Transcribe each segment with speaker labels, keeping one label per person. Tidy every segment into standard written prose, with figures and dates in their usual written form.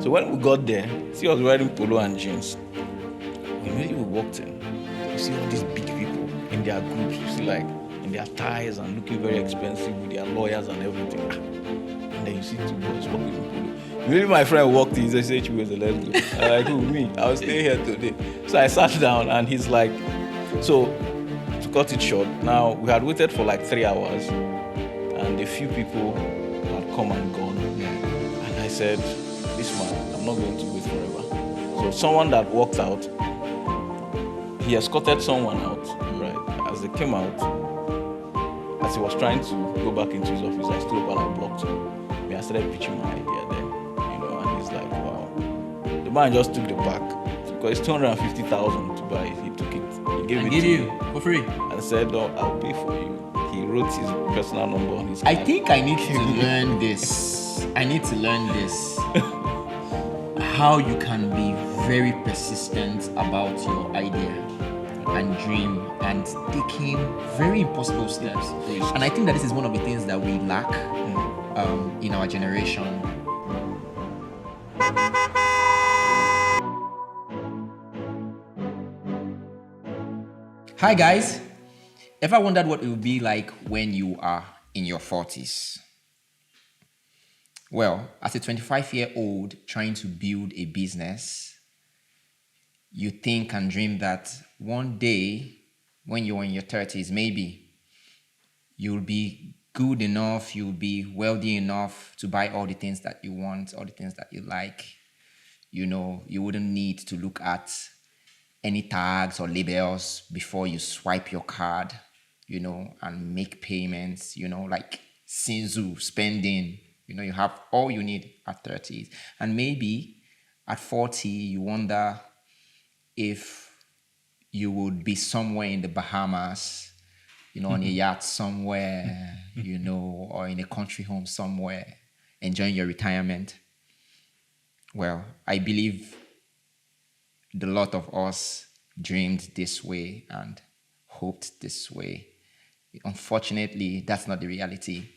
Speaker 1: So when we got there, see, I was wearing polo and jeans. Immediately we walked in, you see all these big people in their groups, you see like in their ties and looking very expensive with their lawyers and everything. And then you see two boys walking in polo. Maybe my friend walked in, he said, Chibueze, let's go. I'm like, who, me? I was staying here today. So I sat down and he's like, so to cut it short, now we had waited for like 3 hours and a few people had come and gone. And I said, this man, I'm not going to wait forever. So someone that walked out, he escorted someone out, right? As they came out, as he was trying to go back into his office, I stood up and I blocked him. I started pitching my idea then, and he's like, wow. The man just took the bag because it's 250,000 to buy it. He took it. He gave it to
Speaker 2: you for free
Speaker 1: and said, no, I'll pay for you. He wrote his personal number on his
Speaker 2: I
Speaker 1: card.
Speaker 2: think I need to learn this. I need to learn this. How you can be very persistent about your idea and dream and taking very impossible steps. And I think that this is one of the things that we lack in our generation. Hi guys. Ever wondered what it would be like when you are in your 40s? Well, as a 25-year-old trying to build a business, you think and dream that one day when you're in your 30s, maybe you'll be good enough, you'll be wealthy enough to buy all the things that you want, all the things that you like. You wouldn't need to look at any tags or labels before you swipe your card, and make payments, like Sinzu spending. You have all you need at 30s. And maybe at 40, you wonder if you would be somewhere in the Bahamas, on a yacht somewhere, or in a country home somewhere, enjoying your retirement. Well, I believe the lot of us dreamed this way and hoped this way. Unfortunately, that's not the reality.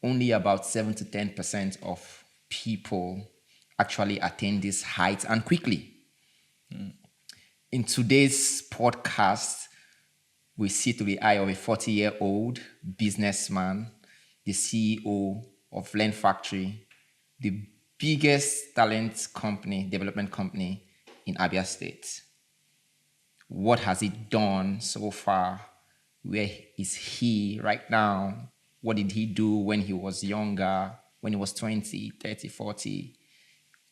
Speaker 2: Only about 7 to 10% of people actually attain this height and quickly. In today's podcast, we see through the eye of a 40-year-old businessman, the CEO of LearnFactory, the biggest development company in Abia State. What has he done so far? Where is he right now? What did he do when he was younger, when he was 20, 30, 40?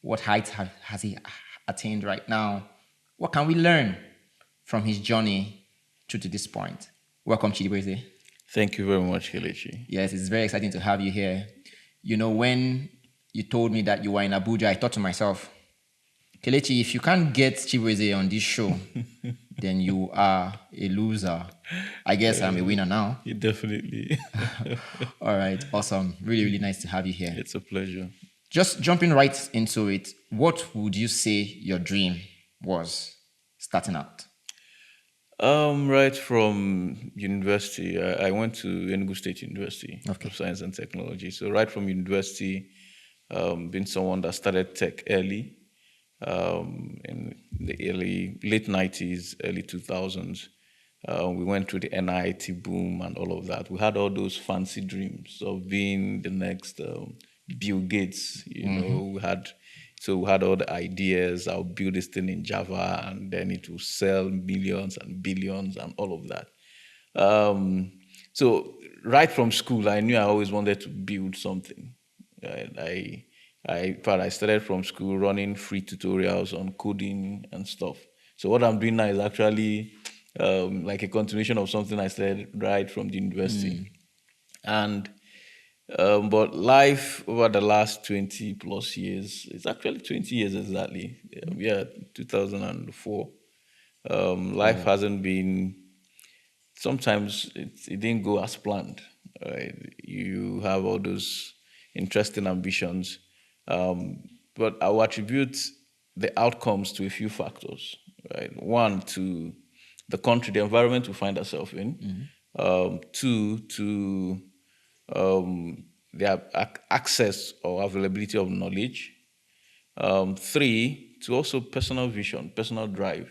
Speaker 2: What height has he attained right now? What can we learn from his journey to this point? Welcome, Chibueze.
Speaker 1: Thank you very much, Kelechi.
Speaker 2: Yes, it's very exciting to have you here. When you told me that you were in Abuja, I thought to myself, Kelechi, if you can't get Chibueze on this show, then you are a loser. I guess I'm a winner now.
Speaker 1: You definitely.
Speaker 2: All right, awesome. Really, really nice to have you here.
Speaker 1: It's a pleasure.
Speaker 2: Just jumping right into it, what would you say your dream was starting out?
Speaker 1: Right from university, I went to Enugu State University of Science and Technology. So right from university, being someone that started tech early, in the late 90s, early 2000s. We went through the NIT boom and all of that. We had all those fancy dreams of being the next Bill Gates. We had all the ideas. I'll build this thing in Java and then it will sell millions and billions and all of that. So right from school, I knew I always wanted to build something. I started from school running free tutorials on coding and stuff. So what I'm doing now is actually like a continuation of something I started right from the university. And but life over the last 20 plus years, it's actually 20 years exactly. 2004. Life hasn't been, sometimes it didn't go as planned. Right? You have all those interesting ambitions. But I will attribute the outcomes to a few factors, right? One, to the country, the environment we find ourselves in. Two, to the access or availability of knowledge. Three, to also personal vision, personal drive,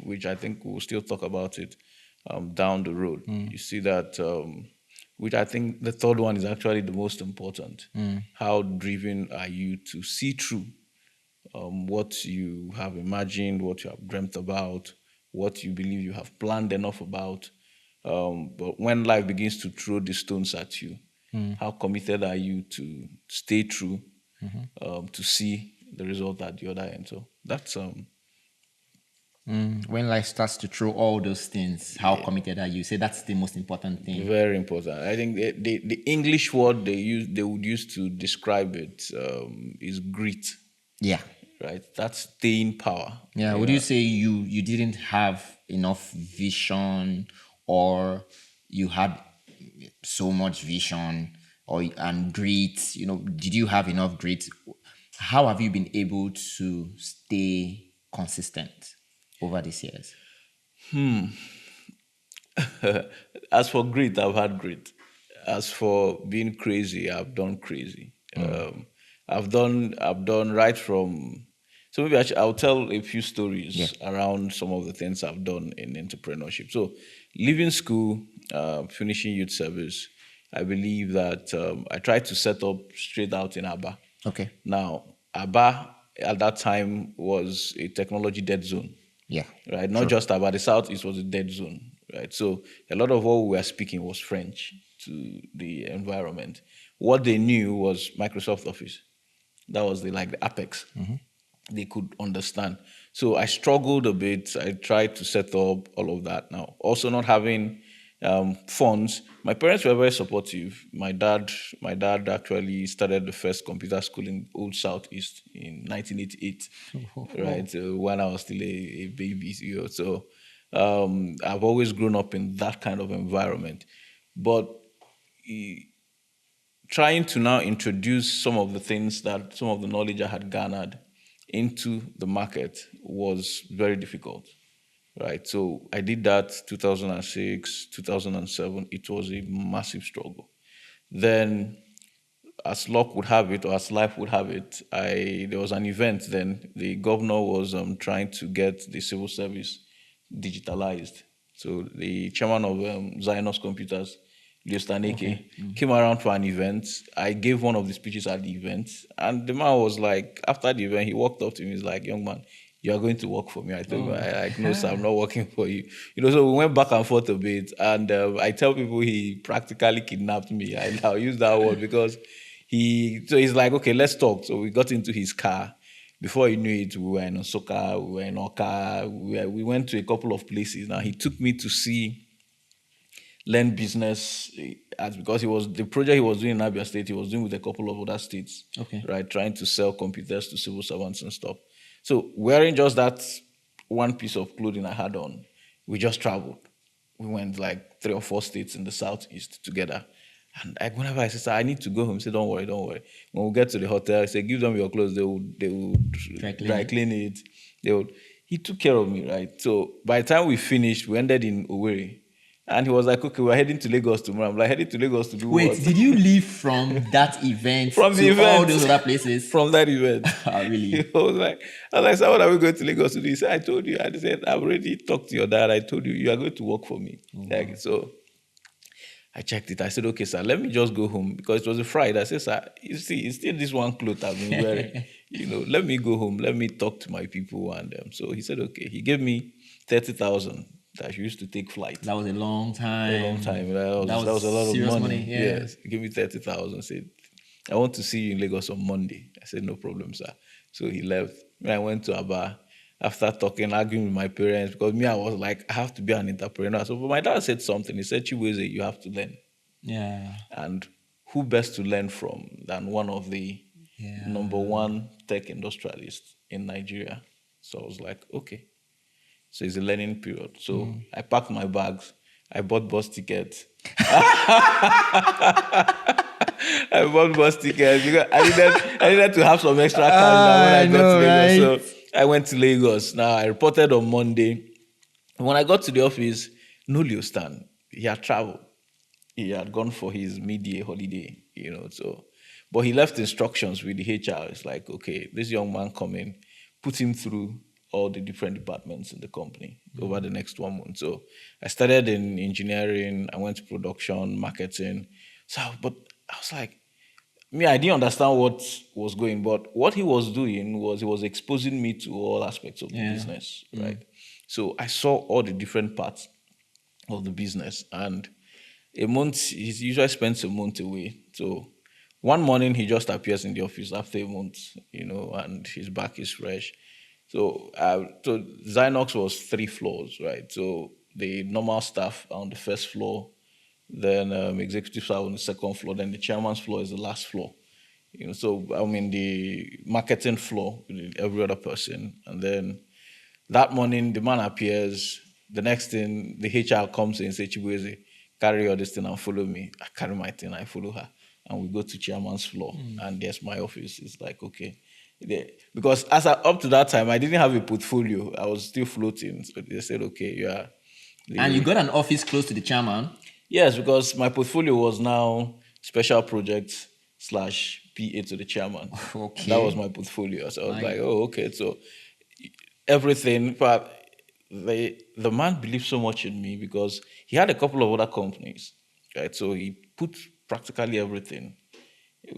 Speaker 1: which I think we'll still talk about it down the road. You see that, which I think the third one is actually the most important. How driven are you to see through what you have imagined, what you have dreamt about, what you believe you have planned enough about. But when life begins to throw the stones at you, how committed are you to stay true, to see the result at the other end? So that's
Speaker 2: When life starts to throw all those things, how committed are you? Say that's the most important thing.
Speaker 1: very important. I think the English word they would use to describe it is grit.
Speaker 2: Yeah.
Speaker 1: Right, that's staying power.
Speaker 2: Yeah. Would you say you didn't have enough vision, or you had so much vision, or and grit? Did you have enough grit? How have you been able to stay consistent over these years?
Speaker 1: As for grit, I've had grit. As for being crazy, I've done crazy. I've done right from. So maybe I'll tell a few stories around some of the things I've done in entrepreneurship. So, leaving school, finishing youth service, I believe that I tried to set up straight out in Aba.
Speaker 2: Okay.
Speaker 1: Now, Aba at that time was a technology dead zone.
Speaker 2: Yeah.
Speaker 1: Right, not just about the Southeast was a dead zone, right? So a lot of what we were speaking was French to the environment. What they knew was Microsoft Office. That was the apex. They could understand. So I struggled a bit. I tried to set up all of that. Now, also not having funds. My parents were very supportive. My dad actually started the first computer school in Old Southeast in 1988, right? When I was still a baby. So I've always grown up in that kind of environment. But trying to now introduce some of the knowledge I had garnered into the market was very difficult. Right, so I did that 2006, 2007. It was a massive struggle. Then, as luck would have it, or as life would have it, there was an event. Then the governor was trying to get the civil service digitalized. So the chairman of Zionos Computers, Liostaneke, came around for an event. I gave one of the speeches at the event, and the man was like, after the event, he walked up to me. He's like, "Young man, you are going to work for me." I told him, "No, sir, I'm not working for you." So we went back and forth a bit, and I tell people he practically kidnapped me. I'll use that word because he's like, "Okay, let's talk." So we got into his car. Before he knew it, we were in Osaka, we were in Oka, we went to a couple of places. Now he took me to learn business, because the project he was doing in Abia State, he was doing with a couple of other states.
Speaker 2: Okay.
Speaker 1: Right, trying to sell computers to civil servants and stuff. So wearing just that one piece of clothing I had on, we just traveled. We went like 3 or 4 states in the Southeast together. And whenever I said, "Sir, I need to go home," he said, "Don't worry, don't worry." When we get to the hotel, I said, "Give them your clothes." They would dry clean it. He took care of me, right? So by the time we finished, we ended in Owerri. And he was like, "Okay, we're heading to Lagos tomorrow." I'm like, "Heading to Lagos to do what?"
Speaker 2: Wait, did you leave from that event
Speaker 1: From the
Speaker 2: to
Speaker 1: event.
Speaker 2: all those other places?
Speaker 1: From that event.
Speaker 2: Really?
Speaker 1: I was like, "Sir, what are we going to Lagos to do?" He said, "I told you." I said, "I've already talked to your dad. I told you are going to work for me." So I checked it. I said, "Okay, sir, let me just go home," because it was a Friday. I said, "Sir, you see, it's still this one cloth I've been wearing. Let me go home. Let me talk to my people." And so he said, "Okay." He gave me 30,000 that he used to take flight.
Speaker 2: That was a long time.
Speaker 1: A long time. That was a lot of
Speaker 2: serious
Speaker 1: money.
Speaker 2: Yeah.
Speaker 1: Yes. He gave me 30,000. Said, "I want to see you in Lagos on Monday." I said, "No problem, sir." So he left. When I went to Aba, after arguing with my parents, because I was like, I have to be an entrepreneur. So, but my dad said something. He said, "Chibueze, you have to learn."
Speaker 2: Yeah.
Speaker 1: And who best to learn from than one of the number one tech industrialists in Nigeria? So I was like, okay. So it's a learning period. So I packed my bags. I bought bus tickets. I bought bus tickets because I needed to have some extra cash when I got to Lagos.
Speaker 2: Right.
Speaker 1: So I went to Lagos. Now I reported on Monday. When I got to the office, no Leo Stan. He had traveled. He had gone for his mid-year holiday, So But he left instructions with the HR. It's like, okay, this young man come in, put him through all the different departments in the company over the next 1 month. So I started in engineering, I went to production, marketing. So, but I was like, I didn't understand what was going, but what he was doing was he was exposing me to all aspects of the business, right? So I saw all the different parts of the business, and a month he usually spends a month away. So one morning he just appears in the office after a month, and his back is fresh. So Zynox was 3 floors, right? So the normal staff are on the first floor, then executives are on the second floor, then the chairman's floor is the last floor. So I'm in the marketing floor with every other person, and then that morning the man appears. The next thing, the HR comes in and says, Chibueze, carry all this thing and follow me. I carry my thing, I follow her, and we go to chairman's floor, and there's my office. It's like, okay. Because up to that time, I didn't have a portfolio. I was still floating. So they said, okay, yeah.
Speaker 2: And you got an office close to the chairman?
Speaker 1: Yes, because my portfolio was now special projects / PA to the chairman.
Speaker 2: Okay.
Speaker 1: That was my portfolio. So I was like, oh, okay. So everything, but the man believed so much in me because he had a couple of other companies, right? So he put practically everything.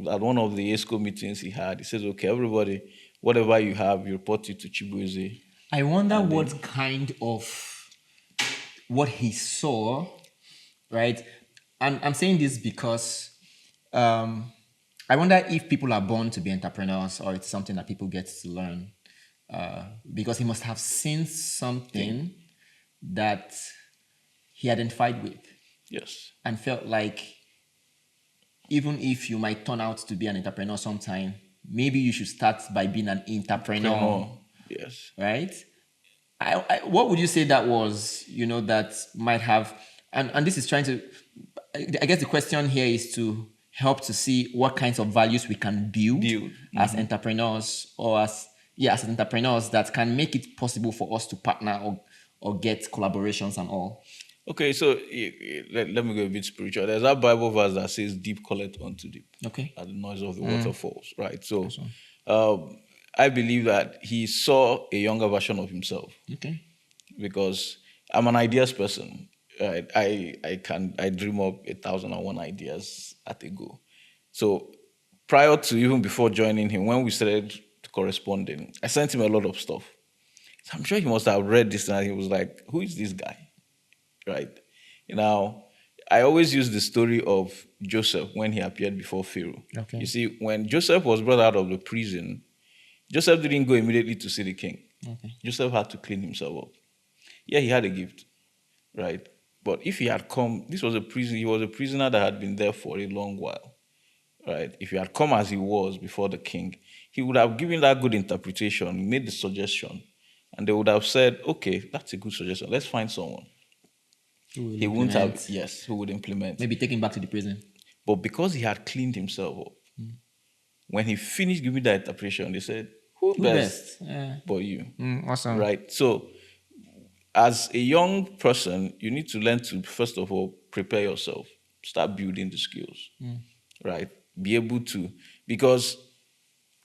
Speaker 1: At one of the ESCO meetings he had, he says, okay, everybody, whatever you have, you report it to Chibueze.
Speaker 2: I wonder what he saw, right? And I'm saying this because I wonder if people are born to be entrepreneurs or it's something that people get to learn. Because he must have seen something that he identified with.
Speaker 1: Yes.
Speaker 2: And felt like even if you might turn out to be an entrepreneur sometime, maybe you should start by being an entrepreneur.
Speaker 1: Yes.
Speaker 2: Right? What would you say that was, that might have, and this is trying to, I guess the question here is to help to see what kinds of values we can build. As entrepreneurs or as entrepreneurs that can make it possible for us to partner or get collaborations and all.
Speaker 1: Okay, so let me go a bit spiritual. There's that Bible verse that says, deep calleth unto deep.
Speaker 2: Okay.
Speaker 1: At the noise of the waterfalls, right? So I believe that he saw a younger version of himself.
Speaker 2: Okay.
Speaker 1: Because I'm an ideas person. Right? I dream up 1,001 ideas at a go. So prior to even before joining him, when we started corresponding, I sent him a lot of stuff. So I'm sure he must have read this and he was like, who is this guy? Right? I always use the story of Joseph when he appeared before Pharaoh.
Speaker 2: Okay.
Speaker 1: You see, when Joseph was brought out of the prison, Joseph didn't go immediately to see the king.
Speaker 2: Okay.
Speaker 1: Joseph had to clean himself up. Yeah, he had a gift, right? But if he had come, he was a prisoner that had been there for a long while, right? If he had come as he was before the king, he would have given that good interpretation, made the suggestion, and they would have said, okay, that's a good suggestion. Let's find someone. He wouldn't have, who would implement.
Speaker 2: Maybe take him back to the prison.
Speaker 1: But because he had cleaned himself up, when he finished giving that interpretation, they said, who best? But you.
Speaker 2: Awesome.
Speaker 1: Right? So, as a young person, you need to learn to, first of all, prepare yourself. Start building the skills. Right? Be able to, because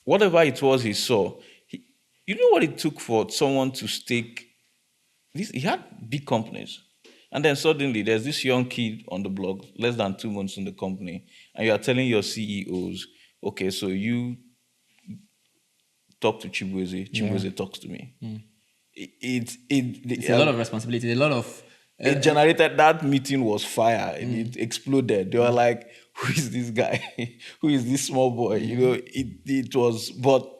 Speaker 1: whatever it was he saw, you know what it took for someone to stake this? He had big companies. And then suddenly there's this young kid on the block, less than 2 months in the company, and you are telling your CEOs, okay, so you talk to Chibueze, Chibueze talks to me. It's
Speaker 2: a lot of responsibility, a lot of...
Speaker 1: it generated, that meeting was fire, and it exploded. They were like, who is this guy? Who is this small boy? It was, but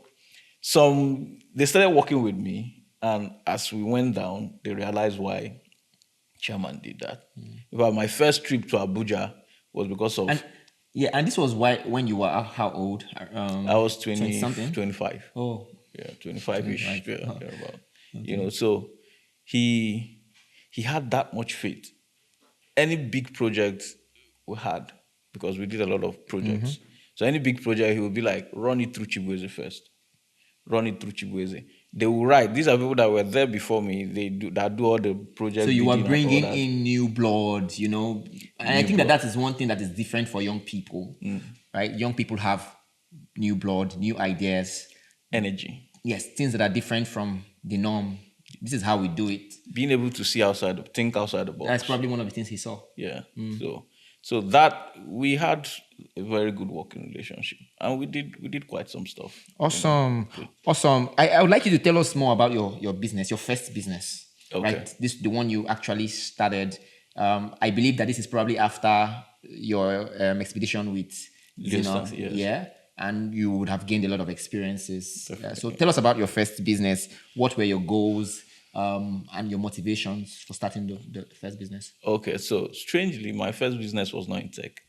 Speaker 1: they started working with me, and as we went down, they realized why chairman did that. But my first trip to Abuja was because of...
Speaker 2: And this was when you were how old?
Speaker 1: I was 20
Speaker 2: something?
Speaker 1: 25.
Speaker 2: Oh.
Speaker 1: Yeah, 25-ish.
Speaker 2: 25.
Speaker 1: Thereabout. Okay. So he had that much faith. Any big project we had, because we did a lot of projects. So any big project, he would be like, run it through Chibueze first. Run it through Chibueze. They will write. These are people that were there before me. That do all the projects.
Speaker 2: So you were bringing in new blood, and I think that is one thing that is different for young people, right? Young people have new blood, new ideas.
Speaker 1: Energy.
Speaker 2: Yes, things that are different from the norm. This is how we do it.
Speaker 1: Being able to think outside the box.
Speaker 2: That's probably one of the things he saw.
Speaker 1: Yeah. So that we had a very good working relationship, and we did quite some stuff.
Speaker 2: Awesome. Awesome. I would like you to tell us more about your business, your first business.
Speaker 1: Okay.
Speaker 2: Right? This the one you actually started. I believe that this is probably after your expedition with Zeno.
Speaker 1: Yes.
Speaker 2: Yeah. And you would have gained a lot of experiences. So tell us about your first business. What were your goals and your motivations for starting the first business?
Speaker 1: Okay, so strangely, my first business was not in tech.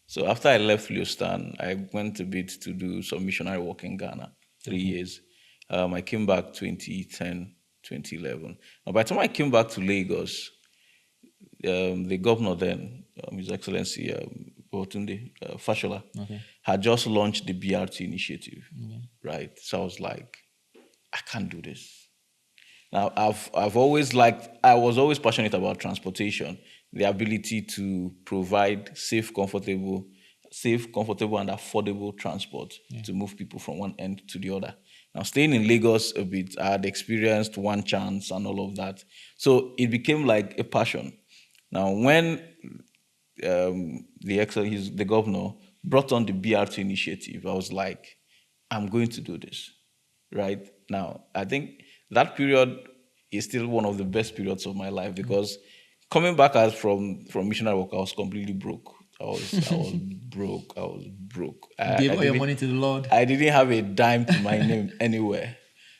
Speaker 1: So after I left Leostan, I went a bit to do some missionary work in Ghana, 3 years. I came back 2010, 2011. And by the time I came back to Lagos, the governor then, His Excellency Botunde Fashola, had just launched the BRT initiative, right? So I was like, I can't do this. Now, I was always passionate about transportation, the ability to provide safe, comfortable, and affordable transport to move people from one end to the other. Now, staying in Lagos a bit, I had experienced one chance and all of that. So it became like a passion. Now, when the governor brought on the BRT initiative, I was like, I'm going to do this, right? Now, I think that period is still one of the best periods of my life because coming back from missionary work, I was completely broke. I was broke.
Speaker 2: Gave all your money to the Lord.
Speaker 1: I didn't have a dime to my name anywhere.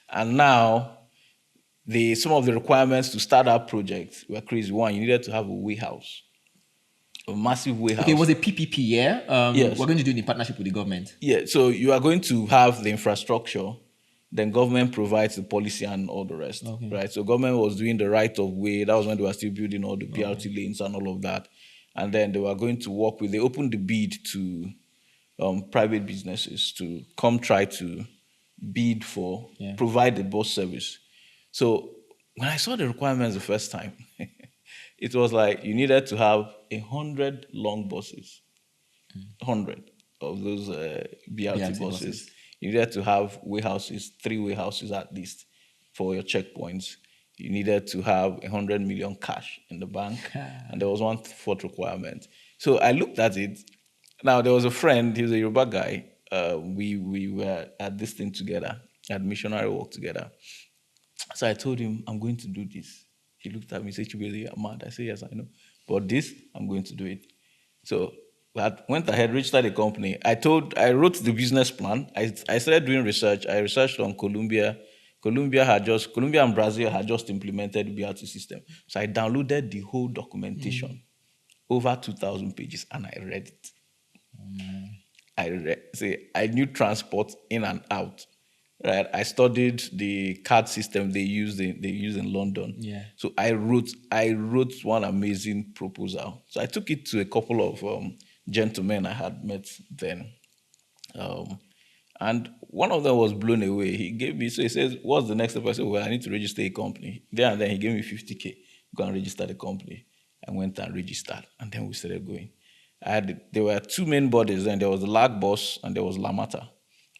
Speaker 1: And now, some of the requirements to start that project were crazy. One, you needed to have a warehouse, a massive warehouse.
Speaker 2: Okay, it was a PPP, yeah?
Speaker 1: Yes.
Speaker 2: We're going to do it in partnership with the government.
Speaker 1: Yeah, so you are going to have the infrastructure, then government provides the policy and all the rest, right? So government was doing the right of way. That was when they were still building all the BRT lanes and all of that. And then they were going to they opened the bid to private businesses to come try to bid for, provide the bus service. So when I saw the requirements the first time, it was like you needed to have 100 long buses, 100 of those BRT buses. You needed to have warehouses, 3 warehouses at least for your checkpoints. You needed to have 100 million cash in the bank, and there was one fourth requirement. So I looked at it. Now there was a friend, he was a Yoruba guy. We were at this thing together, at missionary work together. So I told him, I'm going to do this. He looked at me and said, Chibueze, you're mad. I said, yes, I know. But this, I'm going to do it. So I went ahead, registered a company. I wrote the business plan. I started doing research. I researched on Colombia. Colombia and Brazil had just implemented the BRT system. So I downloaded the whole documentation, over 2,000 pages, and I read it. I knew transport in and out. Right, I studied the card system they use in London.
Speaker 2: Yeah.
Speaker 1: So I wrote one amazing proposal. So I took it to a couple of gentlemen I had met then, and one of them was blown away. He gave me, so he says, "What's the next step?" I said, "Well, I need to register a company." There and then he gave me 50K. Go and register the company. I went and registered, and then we started going. There were 2 main bodies then. There was the LAG boss and there was Lamata.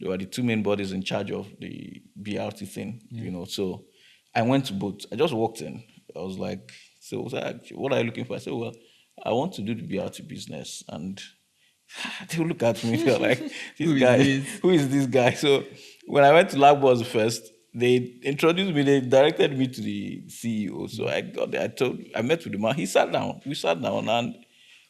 Speaker 1: They were the 2 main bodies in charge of the BRT thing, So I went to both. I just walked in. I was like, so what are you looking for? I said, well, I want to do the BRT business. And they look at me, they're like, who is this guy? So when I went to Lagos first, they introduced me, they directed me to the CEO. So I got there, I met with the man. He sat down. We sat down and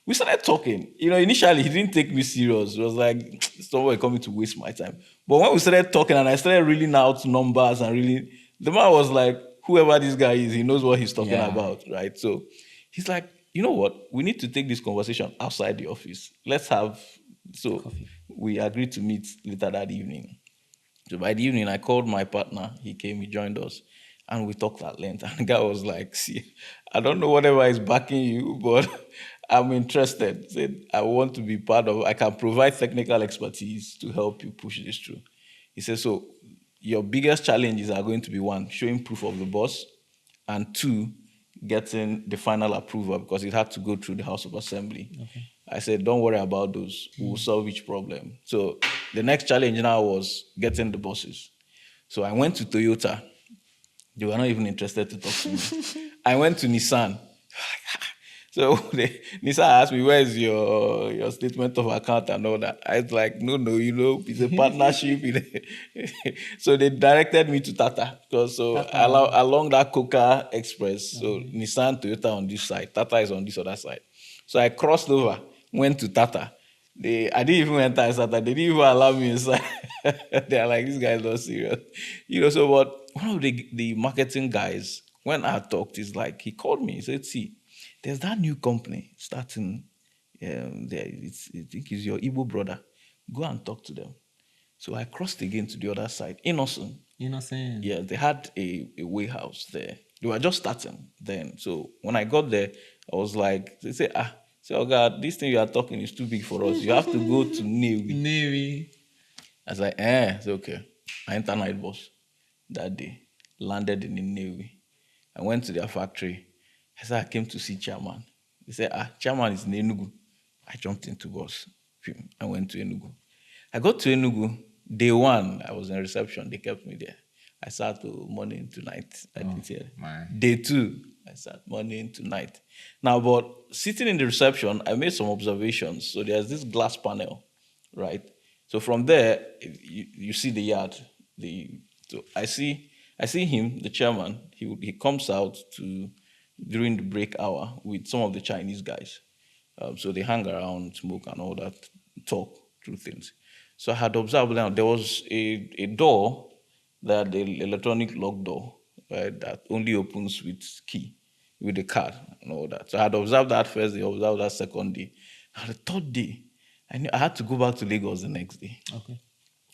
Speaker 1: we started talking. Initially, he didn't take me serious. It was like, someone coming to waste my time. But when we started talking and I started reading out numbers and the man was like, whoever this guy is, he knows what he's talking about, right? So he's like, you know what? We need to take this conversation outside the office. Let's have, so coffee. We agreed to meet later that evening. So by the evening, I called my partner. He came, he joined us. And we talked at length. And the guy was like, see, I don't know whatever is backing you, but I'm interested. Said, I want to be I can provide technical expertise to help you push this through. He said, so your biggest challenges are going to be 1, showing proof of the boss, and 2, getting the final approval because it had to go through the House of Assembly. Okay. I said, don't worry about those. We'll solve each problem. So the next challenge now was getting the buses. So I went to Toyota. They were not even interested to talk to me. I went to Nissan. So Nissan asked me, where's your statement of account and all that? I was like, no, it's a partnership. So they directed me to Tata. Because along that Coca Express, so Nissan, Toyota on this side, Tata is on this other side. So I crossed over, went to Tata. I didn't even enter inside. They didn't even allow me inside. They're like, this guy's not serious. So but one of the marketing guys, when I talked, is like, he called me. He said, see, there's that new company starting there. I think it's your Igbo brother. Go and talk to them. So I crossed again to the other side. Innocent. Yeah, they had a warehouse there. They were just starting then. So when I got there, I was like, they say, oh God, this thing you are talking is too big for us. You have to go to Navy. I was like, it's okay. I entered night bus that day. Landed in the Navy. I went to their factory. I said, I came to see chairman. They said, chairman is in Enugu. I jumped into bus. I went to Enugu. I got to Enugu. Day one, I was in reception. They kept me there. I sat morning into night. Day two, I sat morning into night. Now, but sitting in the reception, I made some observations. So there's this glass panel, right? So from there, you see the yard. So I see him, the chairman. He comes out during the break hour with some of the Chinese guys. So they hang around, smoke and all that, talk through things. So I had observed now there was a door, that the electronic lock door, right, that only opens with key, with the card and all that. So I had observed that first day, observed that second day. Now the third day, I had to go back to Lagos the next day.
Speaker 2: Okay.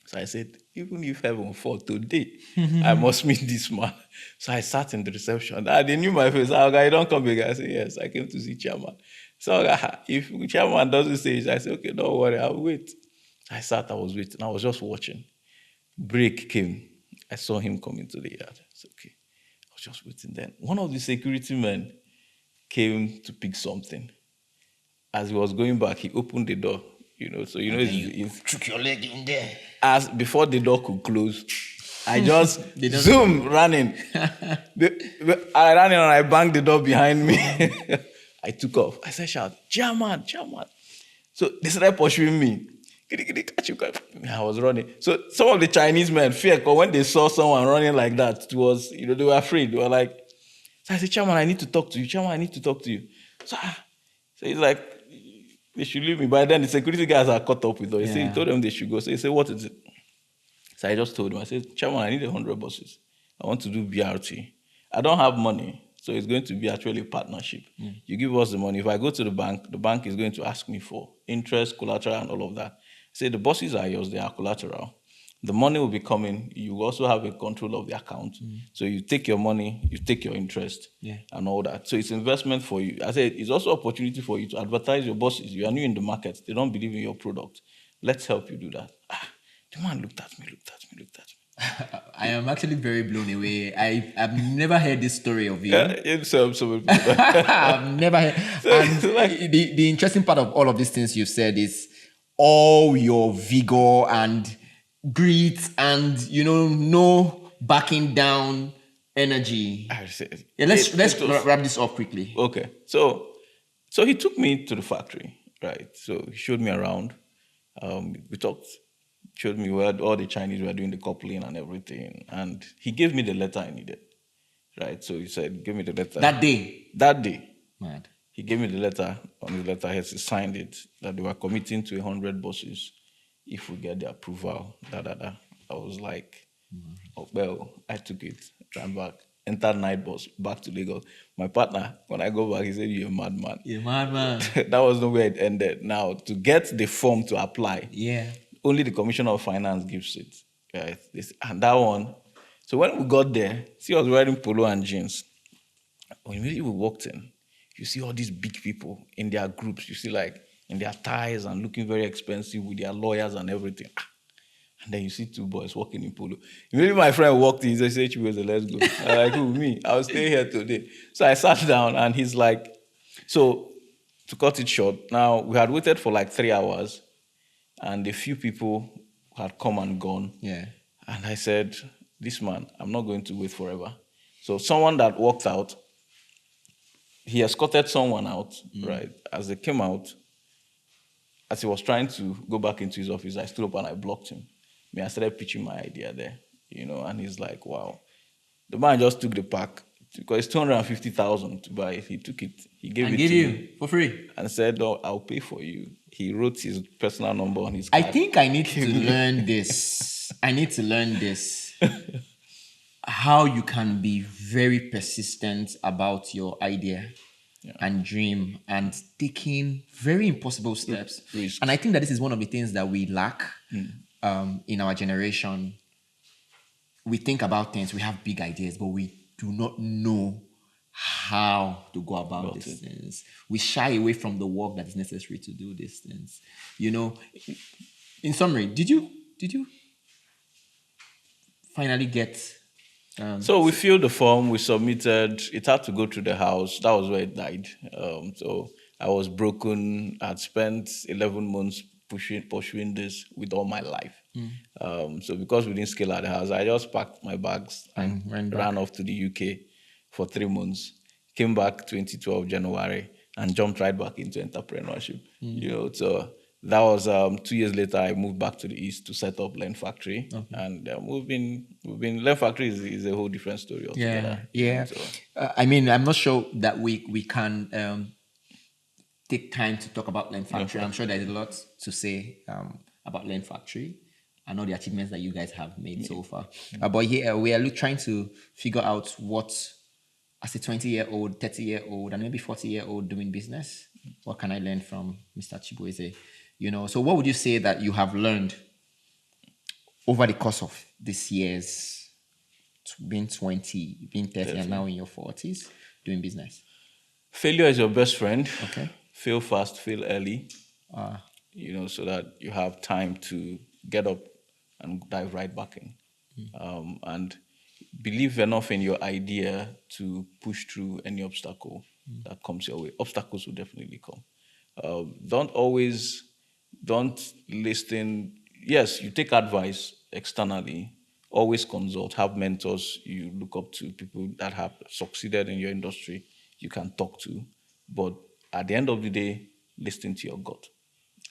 Speaker 1: So I said, even if heaven fall today, I must meet this man. So I sat in the reception. They knew my face. You don't come again. I said, yes, I came to see chairman. So if chairman doesn't say it, I said, okay, don't worry, I'll wait. I was waiting. I was just watching. Break came. I saw him come into the yard. I said, okay. I was just waiting then. One of the security men came to pick something. As he was going back, he opened the door. So
Speaker 2: you took your leg in there.
Speaker 1: As before the door could close, I just ran in. I ran in and I banged the door behind me. I took off. I said, shout, chairman. So they started pursuing me. I was running. So some of the Chinese men feared, because when they saw someone running like that, it was, they were afraid. They were like, so I said, chairman, I need to talk to you. Chairman, I need to talk to you. So he's like, they should leave me. By then, the security guys are caught up with us. He told them they should go. So he said, what is it? So I just told him, I said, chairman, I need 100 buses. I want to do BRT. I don't have money, so it's going to be actually a partnership. You give us the money. If I go to the bank is going to ask me for interest, collateral, and all of that. Say the buses are yours, they are collateral. The money will be coming. You also have a control of the account. So you take your money, you take your interest, and all that. So it's investment for you. I said, it's also opportunity for you to advertise your buses. You are new in the market. They don't believe in your product. Let's help you do that. The man looked at me.
Speaker 2: I am actually very blown away. I've never heard this story of you.
Speaker 1: I've
Speaker 2: never heard. And the interesting part of all of these things you've said is all your vigor and grit and no backing down energy. Let's wrap this up quickly.
Speaker 1: Okay. So he took me to the factory, right? So he showed me around. We talked, showed me where all the Chinese were doing the coupling and everything. And he gave me the letter I needed. Right? So he said, give me the letter.
Speaker 2: That day.
Speaker 1: Mad. He gave me the letter. On the letter, he signed it, that they were committing to 100 buses if we get the approval. I was like, well, I took it, ran back, entered night bus, back to Lagos. My partner, when I go back, he said, you're a madman. That was the way it ended. Now, to get the form to apply, only the Commissioner of Finance gives it. Right? And that one, so when we got there, see, I was wearing polo and jeans. When we walked in, you see all these big people in their groups. You see, like, in their ties and looking very expensive with their lawyers and everything. And then you see two boys walking in polo. Maybe my friend walked in, he said, Chibueze, let's go. I'm like, who, me? I'll stay here today. So I sat down and he's like, so to cut it short, now we had waited for like 3 hours, and a few people had come and gone.
Speaker 2: Yeah.
Speaker 1: And I said, this man, I'm not going to wait forever. So someone that walked out, he escorted someone out, right? As they came out, as he was trying to go back into his office, I stood up and I blocked him. I started pitching my idea there, and he's like, wow. The man just took the pack because it's 250,000 to buy it. He took it. He gave
Speaker 2: And
Speaker 1: it
Speaker 2: give
Speaker 1: to
Speaker 2: you
Speaker 1: me
Speaker 2: for free.
Speaker 1: and said, "No, I'll pay for you." He wrote his personal number on his
Speaker 2: I
Speaker 1: card.
Speaker 2: think I need to learn this. I need to learn this. How you can be very persistent about your idea and dream and taking very impossible steps.
Speaker 1: Risks.
Speaker 2: And I think that this is one of the things that we lack in our generation. We think about things, we have big ideas, but we do not know how to go about these things. We shy away from the work that is necessary to do these things. In summary, did you finally get
Speaker 1: So we filled the form, we submitted. It had to go through the house. That was where it died. So I was broken. I'd spent 11 months pursuing this with all my life. So because we didn't scale at the house, I just packed my bags and ran off to the UK for 3 months. Came back 2012 January and jumped right back into entrepreneurship. So that was 2 years later. I moved back to the east to set up LearnFactory, and we've been LearnFactory is a whole different story altogether.
Speaker 2: Yeah.
Speaker 1: So,
Speaker 2: I mean, I'm not sure that we can take time to talk about LearnFactory. I'm sure there's a lot to say about LearnFactory and all the achievements that you guys have made so far. But here we are trying to figure out what, as a 20-year-old, 30-year-old, and maybe 40-year-old doing business, what can I learn from Mr. Chibueze? So what would you say that you have learned over the course of these years, being 20, being 30, and now in your 40s, doing business?
Speaker 1: failure is your best friend.
Speaker 2: Okay.
Speaker 1: Fail fast, fail early. So that you have time to get up and dive right back in. And believe enough in your idea to push through any obstacle that comes your way. Obstacles will definitely come. Don't listen. Yes, you take advice externally. Always consult. Have mentors you look up to, people that have succeeded in your industry you can talk to. But at the end of the day, listen to your gut.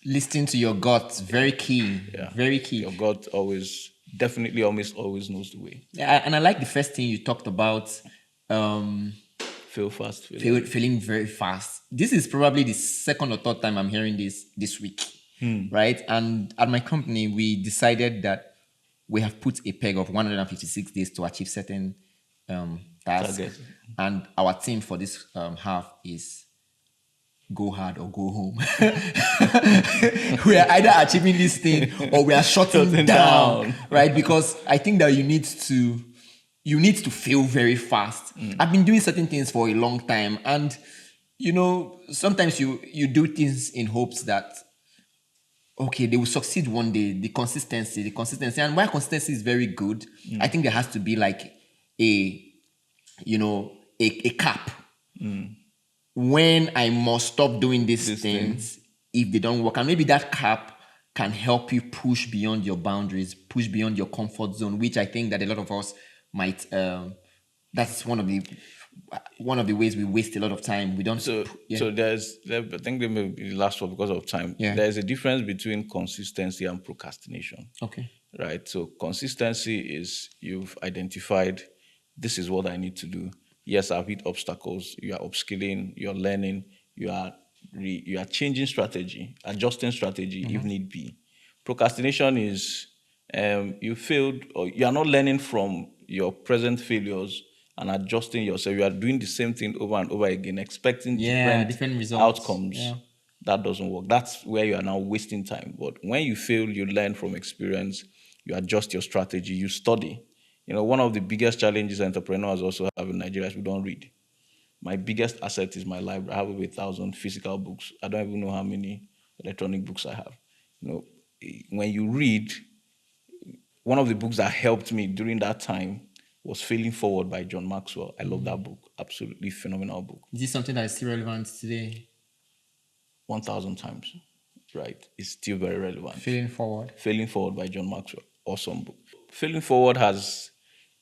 Speaker 2: Listening to your gut, very key.
Speaker 1: Yeah.
Speaker 2: Very key.
Speaker 1: Your gut always knows the way.
Speaker 2: Yeah, and I like the first thing you talked about,
Speaker 1: Fail fast, fail.
Speaker 2: feeling very fast. This is probably the second or third time I'm hearing this week, right? And at my company, we decided that we have put a peg of 156 days to achieve certain tasks.
Speaker 1: Target.
Speaker 2: And our theme for this half is go hard or go home. We are either achieving this thing or we are shutting down, right? Because I think that you need to feel very fast. I've been doing certain things for a long time, and sometimes you do things in hopes that okay, they will succeed one day. The consistency, and while consistency is very good, I think there has to be like a cap. When I must stop doing these things if they don't work. And maybe that cap can help you push beyond your boundaries, push beyond your comfort zone, which I think that a lot of us might, that's one of the ways we waste a lot of time. We don't.
Speaker 1: So I think they may be the last one because of time.
Speaker 2: Yeah.
Speaker 1: There's a difference between consistency and procrastination.
Speaker 2: Okay.
Speaker 1: Right. So consistency is you've identified this is what I need to do. Yes, I've hit obstacles. You are upskilling. You're learning. You are changing strategy, adjusting strategy if need be. Procrastination is you failed or you are not learning from your present failures and adjusting yourself. You are doing the same thing over and over again, expecting
Speaker 2: different results.
Speaker 1: outcomes.
Speaker 2: Yeah.
Speaker 1: That doesn't work. That's where you are now wasting time. But when you fail, you learn from experience. You adjust your strategy. You study. One of the biggest challenges entrepreneurs also have in Nigeria is we don't read. My biggest asset is my library. I have over 1,000 physical books. I don't even know how many electronic books I have. When you read, one of the books that helped me during that time was Failing Forward by John Maxwell. I love that book. Absolutely phenomenal book.
Speaker 2: Is this something that is still relevant today?
Speaker 1: 1,000 times, right? It's still very relevant.
Speaker 2: Failing forward.
Speaker 1: Failing Forward by John Maxwell. Awesome book. Failing Forward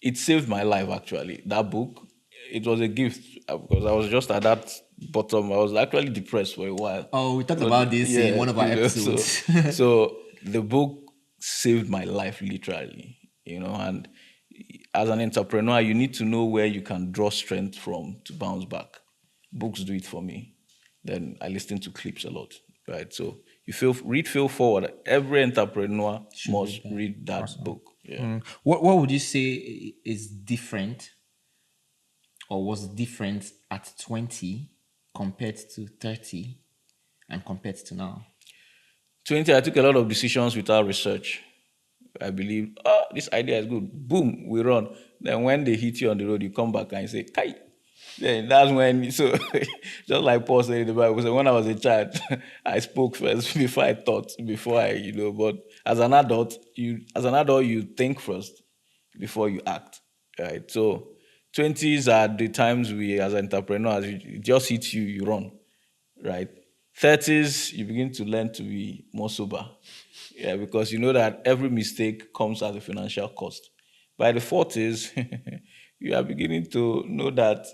Speaker 1: it saved my life actually. That book, it was a gift because I was just at that bottom. I was actually depressed for a while.
Speaker 2: Oh, we talked
Speaker 1: But
Speaker 2: about this in
Speaker 1: yeah,
Speaker 2: one of our episodes.
Speaker 1: so the book saved my life literally, and as an entrepreneur, you need to know where you can draw strength from to bounce back. Books do it for me. Then I listen to clips a lot, right? So read Feel Forward. Every entrepreneur must read that
Speaker 2: Awesome.
Speaker 1: book. Yeah.
Speaker 2: What would you say is different or was different at 20 compared to 30 and compared to now?
Speaker 1: 20, I took a lot of decisions without research. I believe, this idea is good. Boom, we run. Then when they hit you on the road, you come back and you say, Kai. Then that's when, so just like Paul said in the Bible, so when I was a child, I spoke first before I thought, but as an adult, you think first before you act, right? So 20s are the times we, as entrepreneurs, it just hits you, you run, right? 30s, you begin to learn to be more sober. Yeah, because you know that every mistake comes at a financial cost. By the 40s, you are beginning to know that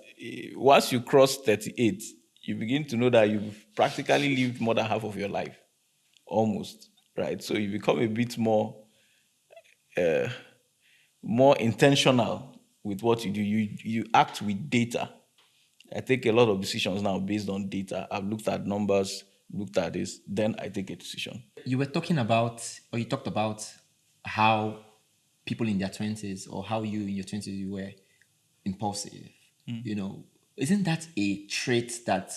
Speaker 1: once you cross 38, you begin to know that you've practically lived more than half of your life, almost, right? So you become a bit more intentional with what you do. You act with data. I take a lot of decisions now based on data. I've looked at numbers, looked at this, then I take a decision.
Speaker 2: You were talking about, or you talked about how people in their 20s or how you in your 20s you were impulsive. Isn't that a trait that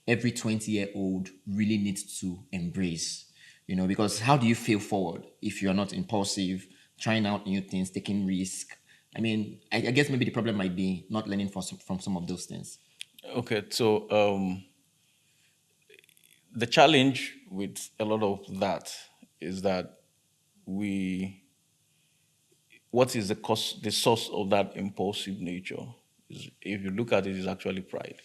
Speaker 2: every 20-year-old really needs to embrace? Because how do you feel forward if you're not impulsive, trying out new things, taking risk? I mean, I guess maybe the problem might be not learning from some of those things.
Speaker 1: Okay, so the challenge with a lot of that is that what is the source of that impulsive nature? If you look at it, is actually pride.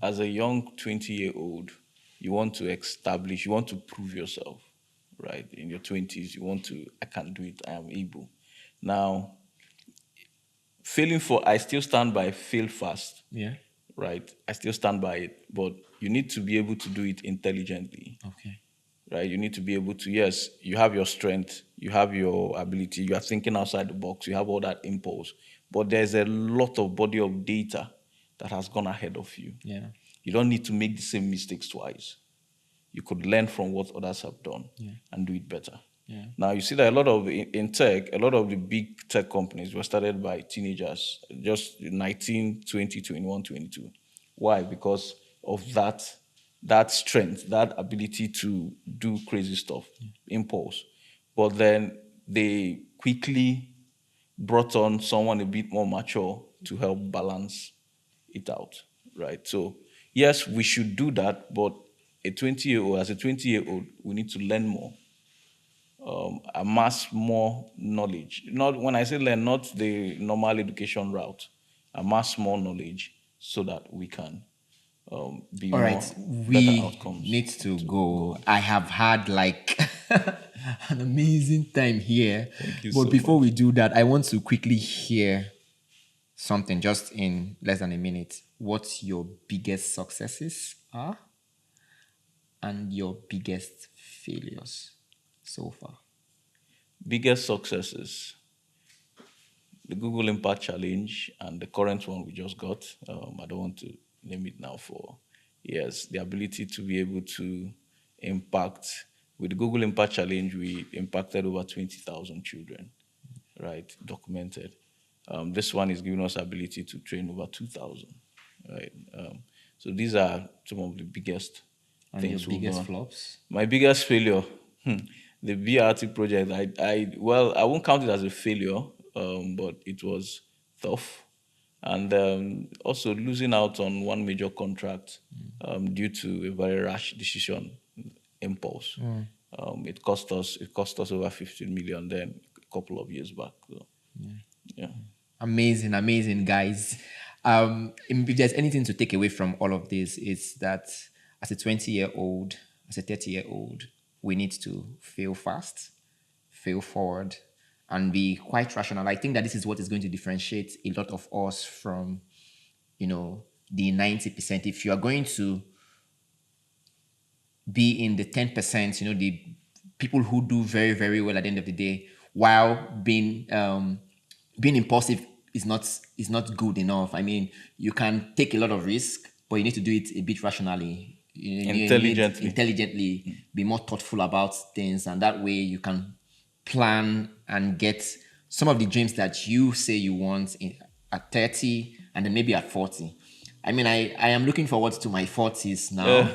Speaker 1: As a young 20-year-old, you want to prove yourself, right? In your 20s, I can do it, I am able. Now, I still stand by fail fast.
Speaker 2: Yeah.
Speaker 1: Right? I still stand by it, but you need to be able to do it intelligently.
Speaker 2: Okay.
Speaker 1: Right? You need to be able to, yes, you have your strength, you have your ability, you are thinking outside the box, you have all that impulse, but there's a lot of body of data that has gone ahead of you.
Speaker 2: Yeah.
Speaker 1: You don't need to make the same mistakes twice. You could learn from what others have done and do it better.
Speaker 2: Yeah.
Speaker 1: Now, you see that in tech, a lot of the big tech companies were started by teenagers, just 19, 20, 21, 22. Why? Because of that strength, that ability to do crazy stuff, impulse. But then they quickly brought on someone a bit more mature to help balance it out, right? So, yes, we should do that, but as a 20-year-old, we need to learn more, amass more knowledge. Not when I say learn, not the normal education route. Amass more knowledge so that we can be
Speaker 2: All
Speaker 1: more
Speaker 2: right,
Speaker 1: better
Speaker 2: we
Speaker 1: outcomes.
Speaker 2: need to go. I have had like an amazing time here.
Speaker 1: Thank you
Speaker 2: But
Speaker 1: so
Speaker 2: before
Speaker 1: much.
Speaker 2: we do that, I want to quickly hear something just in less than a minute. What your biggest successes are and your biggest failures so far.
Speaker 1: Biggest successes: the Google Impact Challenge and the current one we just got. I don't want to name it now for, yes, the ability to be able to impact. With the Google Impact Challenge, we impacted over 20,000 children, right, documented. This one is giving us ability to train over 2,000, right? So these are some of the biggest
Speaker 2: And
Speaker 1: things
Speaker 2: your
Speaker 1: we've
Speaker 2: biggest
Speaker 1: done.
Speaker 2: flops?
Speaker 1: My biggest failure, the BRT project. I won't count it as a failure, but it was tough, and also losing out on one major contract due to a very rash decision, impulse. It cost us over 15 million then a couple of years back. So, yeah.
Speaker 2: Amazing, guys. If there's anything to take away from all of this, it's that as a 20-year-old, as a 30-year-old, we need to fail fast, fail forward, and be quite rational. I think that this is what is going to differentiate a lot of us from, the 90%. If you are going to be in the 10%, the people who do very, very well at the end of the day, while being impulsive is not good enough. I mean, you can take a lot of risk, but you need to do it a bit rationally. Intelligently, be more thoughtful about things, and that way you can plan and get some of the dreams that you say you want at 30 and then maybe at 40. I mean, I am looking forward to my 40s now.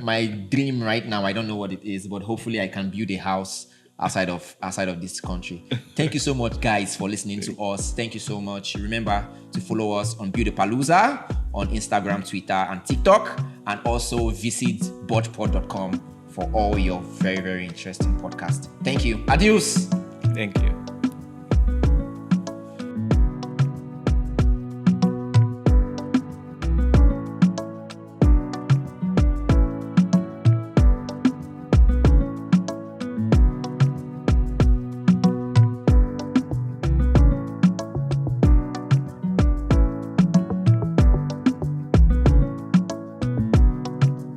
Speaker 2: My dream right now, I don't know what it is, but hopefully I can build a house outside of this country. Thank you so much, guys, for listening to us. Thank you so much. Remember to follow us on Buildapalooza on Instagram, Twitter, and TikTok, and also visit budpod.com for all your very, very interesting podcasts. Thank you. Adios.
Speaker 1: Thank you.